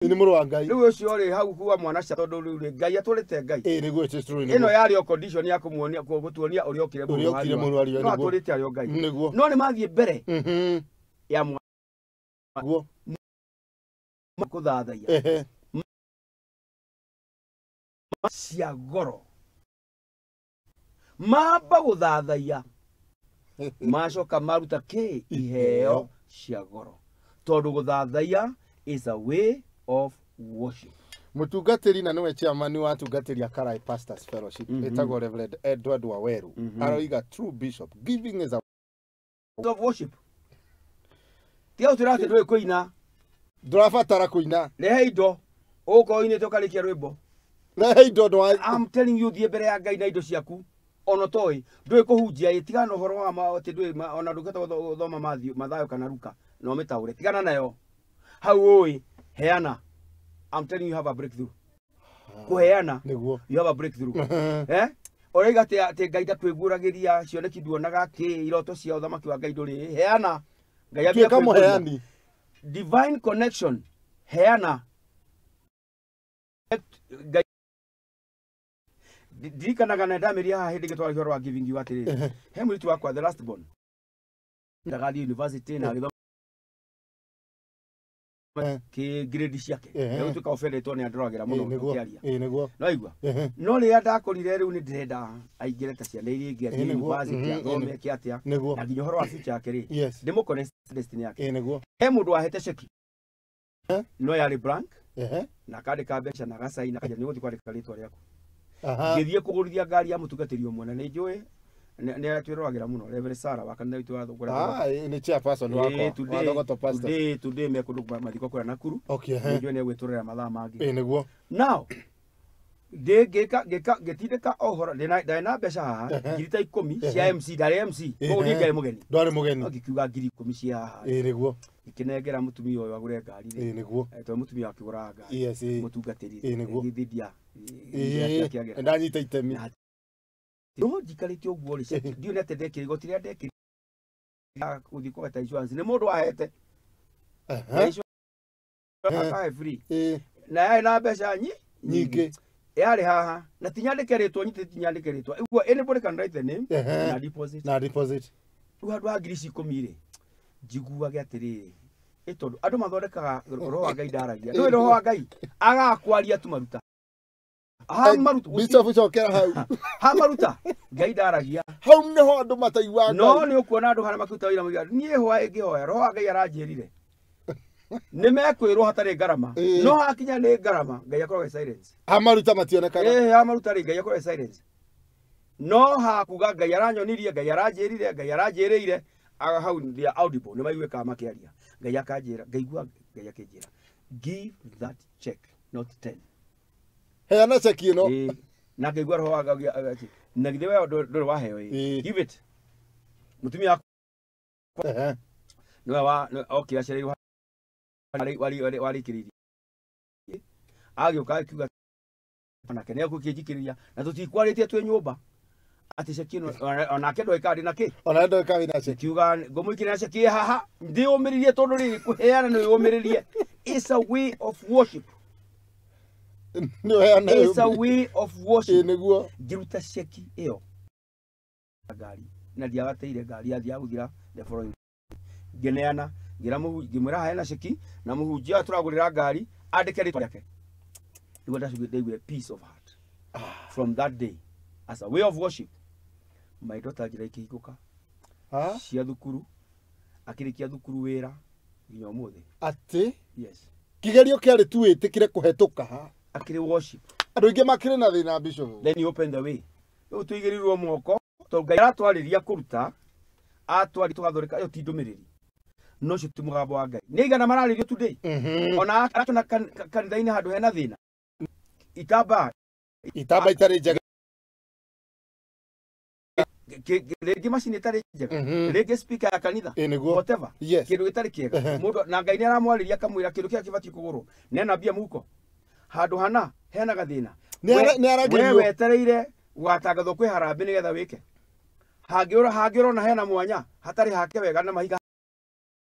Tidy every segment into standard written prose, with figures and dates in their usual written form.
Ni mũrũ wa Ngai. Riu ucio ri hau kuwa mwana cia tondu riu Ngai atũrĩte Ngai. Niguo it is true. Ino yari o condition ya kumuonia gutuonia uri okire mũrũ. No atũrĩte ari o Ngai. No ni mathiĩ mbere. Ya mwana. Guo. Makuthathaiya. Cia goro. Mamba guthathaiya. Macoka maruta ki iheo cia goro. Tondu guthathaiya is a way of worship. Mutungatiri na niwe chairman wa tungatiri ya Karai Pastors Fellowship. Etagwo Reverend Edward Waweru. Aroiga true bishop. Giving is a way of worship. Tia utirate ndwe kuina. Ndurabatara kuina. Rehe indo. Uko ine tokarikia rwimbo. Rehe indo ndo. I'm telling you thie mbere ya Ngai na indo ciaku. Ono toi ndwe kuhunjia itigana horo wa ma ti ndwe ona ndukata thoma mathayo kana ruka no mitaure tigana nayo hau oi heana. I'm telling you have a breakthrough. Kuheana niguo you have a breakthrough. Oreiga te Ngai ndakwiguragiria cioneki nduonaga ki iroto cia uthamaki wa Ngai nduri heana. Ngai abia kama heani divine connection heana. Dirikanaga na ndamiri haha hindi gitwara horo wa giving you atiri he muritu wakwa the last born ndagali university na githoma ki grade ciake rĩu tukaofendetwo nĩ andũragira mũno ũkĩaria no igua no rĩrĩa ndakorire rĩu nĩ ndĩrenda aingĩre ta ciana iria ingĩ athiĩ university athome kĩatia na nginya ũhoro wa future yake rĩ ndĩmũconnect destiny yake he mũndũ wahete ceki no yarĩ blank na kandĩka mbeca na gacaina kaja nĩ gũthiĩ kwandĩka rĩtwa rĩaku ngĩthiĩ kũgũrithia ngari ya mũtungatĩri ũmwe na nĩ njũĩ nĩ atwĩroragĩra mũno Reverend Sarah wa kanitha witũ wa thogora nĩ chairperson wakwa wa thogoto pastor today me kũndũ mathiko kũrĩa Nakuru nĩ njũĩ nĩ gwĩtũrĩra mathaa mangĩ nĩguo now ngĩtindĩka ohoro ndarĩ na mbeca haha ngiri ta 10 cia MC ndarĩ MC koguo nĩ ngarĩ mũgeni ndwarĩ mũgeni ngĩkiuga ngiri 10 cia haha nĩguo ngĩkĩnengera mũtumia ũyũ agũre ngari nĩguo tondũ mũtumia akĩgũra ngari mũtungatĩri nĩguo ngĩthindia ndanyita itemi no njikarĩte ũguo rĩ ndiũ nĩ atĩ ndekĩrĩ igoti rĩa ndekĩrĩ gũthiĩ kũgata insurance nĩ mũndũ wahete akahe free na yarĩ na mbeca nyingĩ yarĩ haha na tinyandĩke rĩtwa nyitĩ tinyandĩke rĩtwa ũguo anybody can write the name na deposit rĩu handũ ha ngiri 10 rĩ njiguage atĩrĩrĩ tondũ andũ mathondekaga roho wa Ngai ndaragia ndũĩ roho wa Ngai agakwaria tu maruta bishop cokera hau maruta Ngai ndaragia hau nĩho andũ mataigua no nĩ ũkuona andũ hana makuta wĩra mũigana niĩ hoya ĩngĩhoya roho wa Ngai aranjĩrire nĩ mekwĩrwo hatarĩ ngarama no hakinya nĩ ngarama Ngai akoragwo silence amaruta mationekaga amaruta rĩ Ngai akoragwo silence no hakuga Ngai aranyonirie Ngai aranjĩrire Ngai aranjĩrĩire hau they are audible nĩ maiguĩkaga makĩaria Ngai akanjĩra ngaigua Ngai akĩnjĩra give that check not 10 heana ceki ĩno na ngaigua roho wa Ngai na githĩ we ndũrĩ waheo give it mũtumia no wa okay aciarĩirwo warĩkĩrĩirie agĩũka akiuga onake nĩ egũkĩnjikĩrĩria na tũtikwarĩtie twĩ nyũmba atĩ ceki ĩno onake ndoĩ kandi na kĩ ona ndoĩ kandi na ceki kiuga ngũmũikĩrĩra na ceki haha ndĩũmĩrĩrie tondũ rĩrĩ kũheana nĩ ũmĩrĩrie it's a way of worship it's a way of worship nĩguo ngĩruta ceki ĩyo ngari na ndiagateire ngari yathia gũthira the following ngĩneana ngĩmwĩra hena ceki na mũhunjia tũragũrĩra ngari andĩke rĩtwa rĩake nĩguo ndaiguire peace of heart from that day as a way of worship my daughter njĩra ikĩhingũka cia thukuru akĩrĩkia thukuru wĩra nginya ũmũthĩ atĩ yes kĩgerio kĩarĩ tu ĩtĩkire kũhetũka akĩrĩ worship andũ aingĩ makĩrĩ na thĩna bishop then you open the way rĩu tũigĩrĩirwo moko tondũ Ngai aratwarĩria kũruta atwari tũgathondeka ĩyo ti ndũmĩrĩri no cio ti mũgambo wa Ngai nĩ igana mararĩrio today ona aratona kanitha-inĩ handũ hena thĩna itamba itarĩ njega rĩngĩ macini itarĩ njega rĩngĩ speaker ya kanitha whatever kĩndũ gĩtarĩ kĩega mũndũ na Ngai nĩ aramwarĩria akamwĩra kĩndũ kĩrĩa kĩbatiĩ kũgũrwo nena mbia mũhuko handũ hana hena gathĩna we wetereire gwatangathwo kwĩ harambĩ nĩgetha wĩke hangĩũra na hena mwanya hatarĩ hake wega na mahiga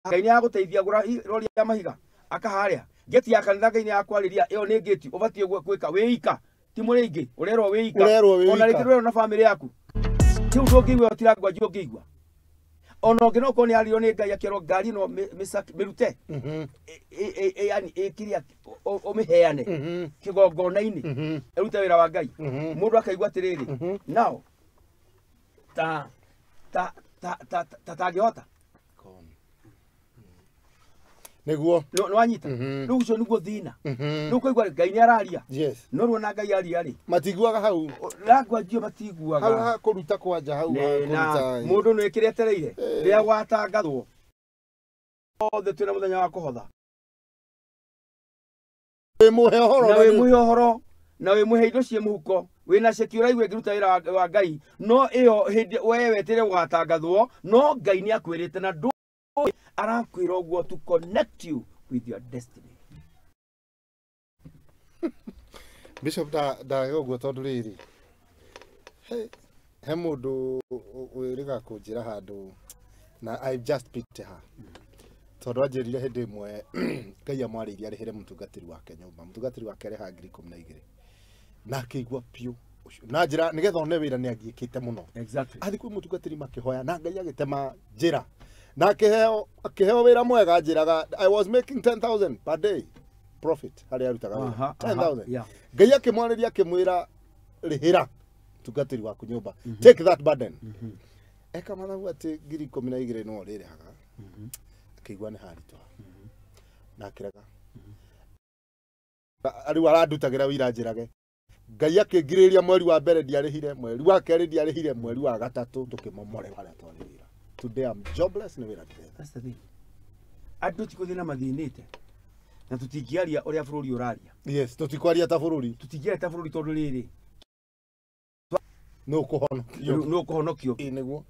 Ngai nĩ agũteithia gũra rori ya mahiga akaharĩa geti ya kanitha Ngai ni akwariria iyo ni geti ubatie gwika wika ti muringi urerwo wika ona rikirwe na family yaku kiu ndungigwa utiragwa njungigwa ona ngino ko ni ario ni Ngai akero ngari no mirute yani ikiria omiheane kigongona-ini erute wira wa Ngai mundu akaigwa atiriri now ta ngihota niguo no anyita riu cio niguo thina riu koigwa Ngai ni araria no ruona Ngai aria ri matiguaga hau ragwa njio matiguaga hau ha kuruta kwanja hau na mundu no ikiretereire ria gwatangathwo othe twina muthenya wa kuhotha muhe horo na we muhe indo cie muhuko wina secure igwe ngiruta wira wa Ngai no iyo hindi wewe tire gwatangathwo no Ngai ni akwirite na ndu arakwira ogwo to connect you with your destiny. Bishop da ogwo tondu riri he mundu wiriga kunjira handu na I just picked her tondu anjirire hindi imwe Ngai amwariria arihire mutungatiri wake nyumba mutungatiri wake reha 12 na akigwa piu na njira nigetha one wira ni agiikite muno exactly athi kwi mutungatiri makihoya na Ngai agitema njira na akiheo wira mwega njiraga I was making 10,000 per day profit hari arutaga 10,000 Ngai akimwariria akimwira rihira mutungatiri waku nyumba take that burden eka mathagu ati 12,000 no rirehaga akigwa ni haritwa na akiraga ari aradutagira wira njirage Ngai akingiriria mweri wa mbere ndiarihire mweri wa keri ndiarihire mweri wa gatatu tukimomore wala twarira today I'm jobless ni wira ndire that's the thing andu tikuthina mathinite na tutingiaria uria bururi uraria yes tutikwaria ta bururi tutingiaria ta bururi tondu riri no kuhonokio niguo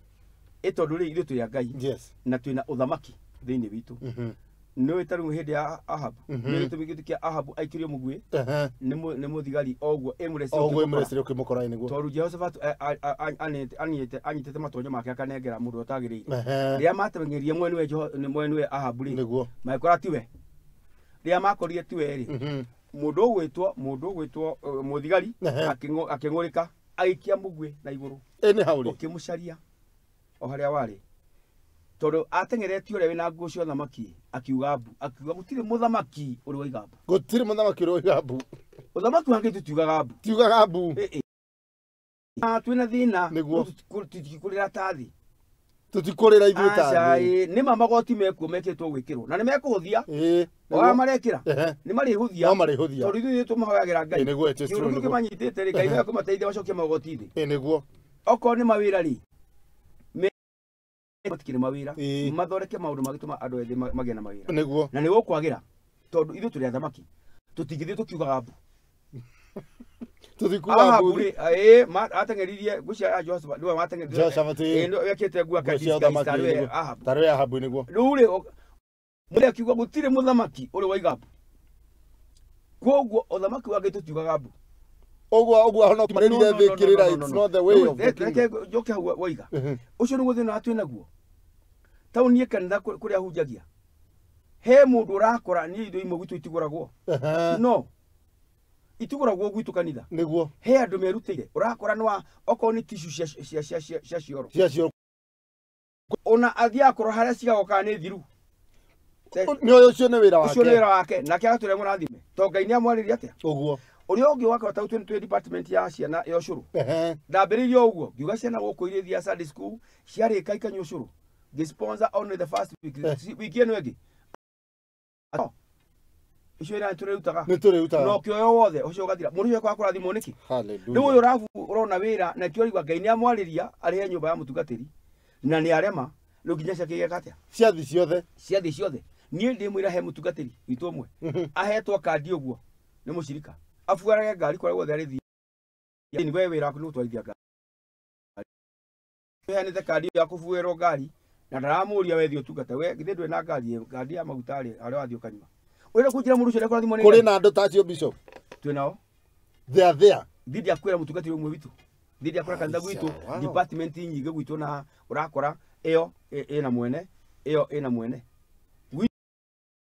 tondu riri ithu turi Ngai yes na twina uthamaki thiini witu no etaru hindi ya Ahab no tumigiti kia Ahab aikirio mugwe ni muthigari ogwo emuresi ukimukora niguo tondu Jehoshaphat anyitete matonyo make akanengera mundu utagiriire ria matemengerie mwene we Ahab ri niguo maikora tiwe ria makorire tiwe ri mundu gwitwo muthigari akingurika aikia mugwe na iguru ene hauri ukimucaria o haria wari tondu atengeretio uria wina nguo cia thamaki akiuga gutire muthamaki uri waiga mbu gutire muthamaki uri waiga mbu uthamaki wange tutiugaga mbu tiugaga mbu twina thina tutikurira tathi tutikurira ithuĩ tathi ni magoti mekuo mekitwo gwikirwo na ni mekuhuthia wa marekira ni marihuthia no marihuthia tondu ithuĩ tumahoyagira Ngai niguo niguo kimanyitite ri Ngai akumateithia bacokie magoti thi niguo oko ni mawira ri matikire mawira mathoreke maundu magituma andu ethi magie na mawira niguo na niguo kwagira tondu ithuĩ turi athamaki tutingithie tukiugaga mbu tutikuga mbu atengeririe gucia Joseph ndio matengeririe Joseph ndio yakete gua kadisi tarwe Ahab niguo rure mule kiuga gutire muthamaki uri waiga mbu kwoguo uthamaki wake tutiugaga mbu ogwo hono kimarire thikirira it's not the way of joke waiga ucio niguo thina atu naguo tauni kanitha kuria hunjagia he mundu urakora ni indo imwe gwitu itiguragwo no itiguragwo gwitu kanitha niguo he andu merutire urakora nwa oko ni tissue cia cioro ona athia akoro haria cigagoka ni thiru ni ucio ni wira wake na kia gature murathime to Ngai ni amwariria atia ogwo uria ungi wakora ta 22 department ya ciana ya ucuru ndambiririo ogwo ngiuga ciana guku ire thia Sunday school ciarika ikanyu ucuru sponsor only the first week eno egi icio ira turerutaga no kioyo wothe ucio gathira mundu ucio akora thimo niki hallelujah riu uyu rafu urona wira na kio rigwa Ngai ni amwariria arihe nyumba ya mutungatiri na ni arema riu nginya ciakiga katia ciathi ciothe nie ndi mwira he mutungatiri witu mwe ahetwo kandi ogwo ni mucirika afuarage ngari kwa wothe arithi ni wewe wira ku nutwarithia ngari he ni kandi ya kufuerwo ngari na ndaramuria wethi utungata we githe ndwe na ngari ya magutari aria wathi ukanyuma wira kujira mundu ucio rekora thimo ni kuri na andu tacio bishop twinao they are there thidi akwira mutungatiri umwe witu thidi akwira kanitha gwitu department nyingi gwitu na urakora iyo ina mwene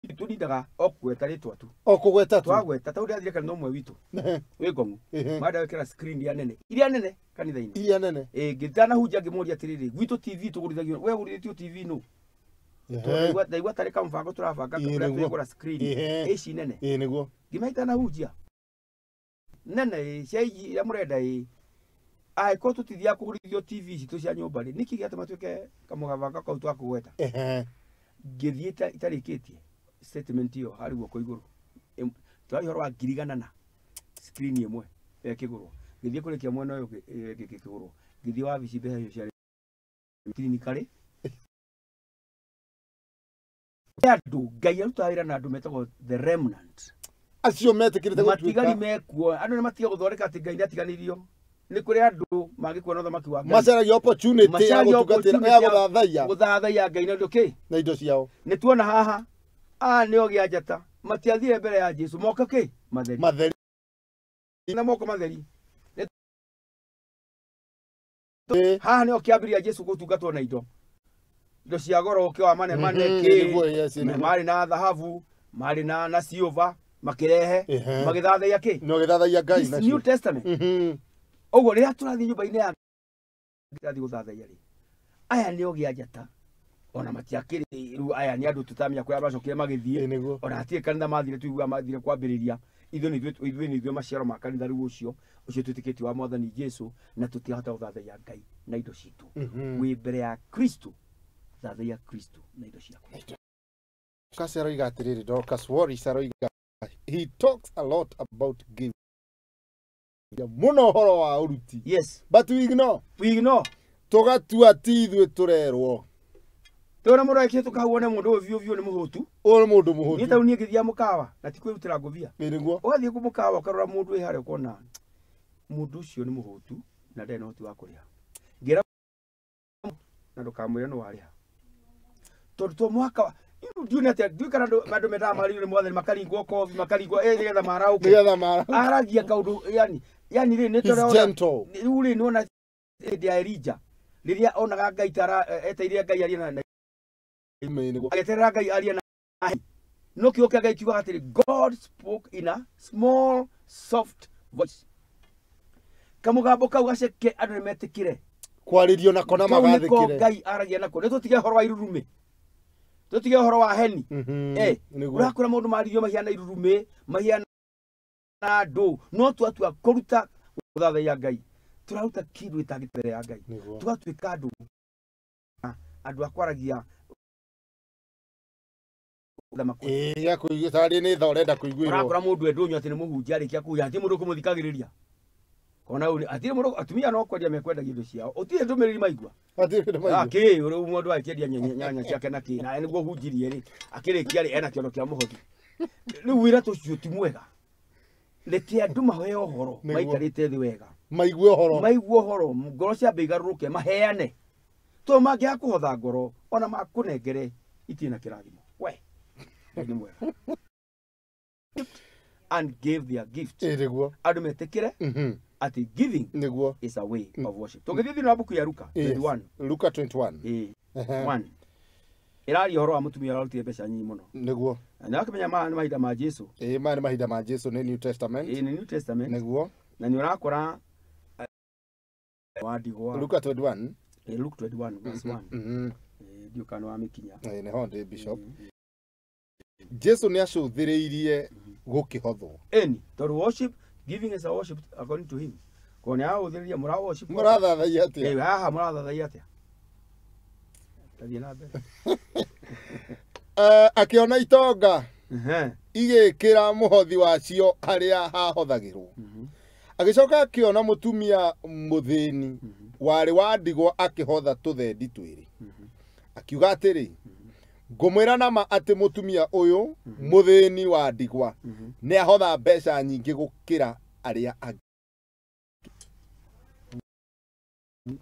tunindaga okugweta ritwa tu okugweta tu twagweta ta uria athire kanitha umwe witu wikongu mada wekera screen ya nene iria nene kanitha-ini iria nene ngitana hunja ngimuria atiriri gwitu TV tugurithagio we guritio TV no ndaigua tari kambango turabanga kuria twigura screen ici nene niguo ngimaita na hunjia nene cia ya murenda ai ko tutithia kugurithio TV citu cia nyumba ri niki giatuma twike kamugabanga kau twakugweta ngithiite itarikitie statement iyo hari guoko iguru twari horo wa ngiriganana screen imwe ekigurwo ngithie kurikia mwena uyu gikigurwo ngithie wa bici beha cia clinically andu ngai aruta wira na andu metagwo the remnant acio metikirite gutuika matigari mekuo andu ni matiga guthoreka ati ngai ndatiganirio ni kuri andu magikuona thamaki wa ngai macaragia opportunity ya gutungatira ya guthathaiya ngai na ndoke na indo ciao ni tuona haha ni ogia njata matiathire mbere ya Jesu moka ki matheri na moko matheri haha ni okiambiria Jesu gutungatwo na indo cia goro ukiwa mane ki mari na dhahabu mari na silver makirehe magithathaia ki no githathaia ngai na New Testament ogo riria turathi nyumba-ini ya ngathi guthathaia ri aya ni ogia njata ona matiakiri riu aya ni andu tutamia kuria bacokire magithie ona atie kanitha mathire tuigua mathire kwambiriria ithu ni ithuĩ maciaro ma kanitha riu ucio tutikitie wa mwathani Jesu na tutihota guthathaia ngai na indo citu wi mbere ya Kristo thathaia Kristo na indo ciaku kasero igatiriri Dorcas Wori saroiga he talks a lot about giving muno horo wa uruti yes but we ignore tugatua ti ithuĩ turerwo tona mura ikio tukahuone mundu vio ni muhutu muhutu ni tauni ngithia mukawa na tikwirutira nguvia niguo ugathie ku mukawa ukarora mundu ihare ukona mundu ucio ni muhutu na ndena hoti wa kuria ngira na ndukamwire no waria tondu mwaka ndio nete ndikara andu meta mari ni mwathani makaringwo kovi makaringwo nigetha marauke aragia kaundu yani ri ni tora riu ri nona ndia Elija riria onaga ngai tara eteirie ngai aria na ageterera ngai aria na no kio kia ngai kiuga atiri God spoke in a small soft voice kamugambo kau gaceke andu ni metikire kwaririo nako na magathikire ngai aragia nako nitutige horo wa irurume tutige horo wa heni urakura mundu maririo mahiana irurume mahiana ndu no twatua kuruta guthathaia ngai turaruta kindu itagipere ya ngai tugatuika andu akwaragia ya kuigua tari ni thorenda kuiguirwo urakura mundu endunyu ati ni muhunjia arikia kuya ati mundu kumuthikagiriria kona uri ati mundu atumia no kwendia mekwenda gindo ciao utire ndumiriri maigua aki uri mundu akendia nyanya ciake na ki na niguo hunjirie ri akirikia ri ena kiono kia muhothi riu wira tucio ti mwega leke andu mahoe ohoro maikarite thi wega maigue ohoro ngoro cia bigaruke maheane to mangia kuhotha ngoro ona makunengere itina kirathimo we ni mwega and gave their gift andu metekire ati giving is a way of worship tugithi na buku ya Luka 21 Luka 21 1 irari horo wa mutumia ararutire mbeca nyingi muno niguo na akimenya mahinda ma Jesu mahinda ma Jesu ni New Testament ni New Testament niguo na ni urakora wadigwa Luka 21 Luke 21 verse 1 ndio kana wa mikinya ni honde bishop Jesu ni acuthiriirie gukihothwo tondu worship giving is a worship according to him kone hao uthiriria mura worship murathathaia atia haha murathathaia atia tathie na mbere akiona itonga igikira muhothi wacio haria hahothagirwo agicoka akiona mutumia muthini wari wa ndigwa akihotha tuthendi twiri akiuga atiri ngumwira nama ati mutumia uyu muthini wa ndigwa ni ahotha mbeca nyingi gukira aria angi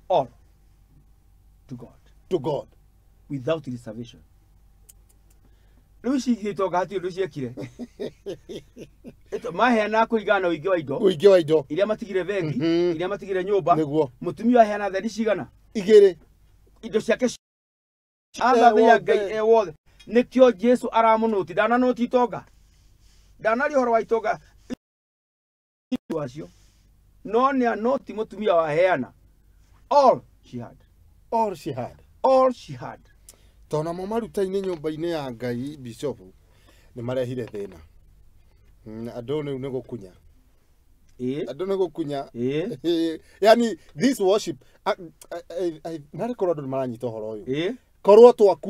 all to God without reservation Lucy hito gati Lucy ekire eto mahena kuigana uingi wa indo iria matigire vengi iria matigire nyumba mutumia ahena theri cigana igere indo ciake athathia ngai wothe nikio Jesu aramunuti dana noti itonga danari horo wa itonga wacio no ne anoti mutumia wa heana all she had tona mamaruta-ini nyumba-ini ya Ngai bishop ni marehire thina andu ni gukunya andu ni gukunya yani this worship nari korwo andu maranyita horo uyu korwo twaku